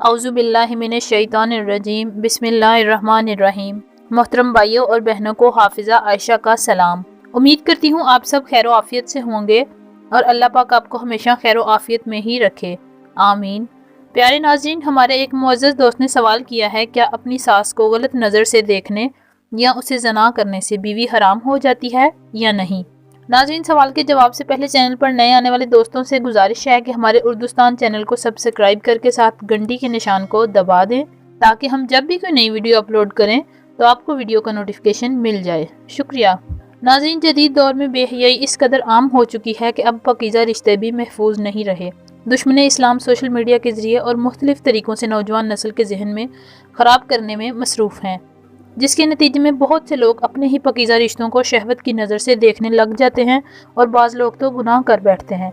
اعوذ باللہ من الشیطان الرجیم بسم اللہ الرحمن الرحیم۔ محترم بھائیوں اور بہنوں کو حافظہ عائشہ کا سلام۔ امید کرتی ہوں آپ سب خیر و عافیت سے ہوں گے اور اللہ پاک آپ کو ہمیشہ خیر و عافیت میں ہی رکھے، آمین۔ پیارے ناظرین، ہمارے ایک معزز دوست نے سوال کیا ہے، کیا اپنی ساس کو غلط نظر سے دیکھنے یا اسے زنا کرنے سے بیوی حرام ہو جاتی ہے یا نہیں؟ ناظرین، سوال کے جواب سے پہلے چینل پر نئے آنے والے دوستوں سے گزارش ہے کہ ہمارے اردوستان چینل کو سبسکرائب کر کے ساتھ گھنٹی کے نشان کو دبا دیں تاکہ ہم جب بھی کوئی نئی ویڈیو اپلوڈ کریں تو آپ کو ویڈیو کا نوٹیفیکیشن مل جائے، شکریہ۔ ناظرین، جدید دور میں بے حیائی اس قدر عام ہو چکی ہے کہ اب پاکیزہ رشتے بھی محفوظ نہیں رہے۔ دشمن اسلام سوشل میڈیا کے ذریعے اور مختلف طریقوں سے نوجوان نسل کے ذہن میں خراب کرنے میں مصروف ہیں، جس کے نتیجے میں بہت سے لوگ اپنے ہی پاکیزہ رشتوں کو شہوت کی نظر سے دیکھنے لگ جاتے ہیں اور بعض لوگ تو گناہ کر بیٹھتے ہیں،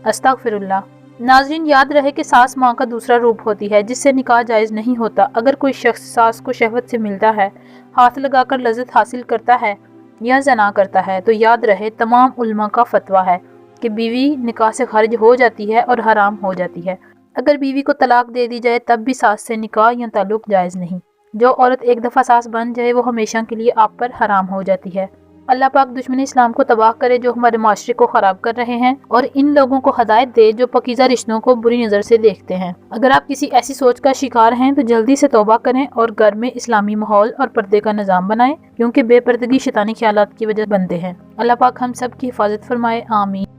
استغفر اللہ۔ ناظرین، یاد رہے کہ ساس ماں کا دوسرا روپ ہوتی ہے جس سے نکاح جائز نہیں ہوتا۔ اگر کوئی شخص ساس کو شہوت سے ملتا ہے، ہاتھ لگا کر لذت حاصل کرتا ہے یا زنا کرتا ہے تو یاد رہے تمام علماء کا فتویٰ ہے کہ بیوی نکاح سے خارج ہو جاتی ہے اور حرام ہو جاتی ہے۔ اگر بیوی کو طلاق دے دی جائے تب بھی ساس سے نکاح یا تعلق جائز نہیں۔ جو عورت ایک دفعہ ساس بن جائے وہ ہمیشہ کے لیے آپ پر حرام ہو جاتی ہے۔ اللہ پاک دشمن اسلام کو تباہ کرے جو ہمارے معاشرے کو خراب کر رہے ہیں، اور ان لوگوں کو ہدایت دے جو پاکیزہ رشتوں کو بری نظر سے دیکھتے ہیں۔ اگر آپ کسی ایسی سوچ کا شکار ہیں تو جلدی سے توبہ کریں اور گھر میں اسلامی ماحول اور پردے کا نظام بنائیں، کیونکہ بے پردگی شیطانی خیالات کی وجہ بنتے ہیں۔ اللہ پاک ہم سب کی حفاظت فرمائے، آمین۔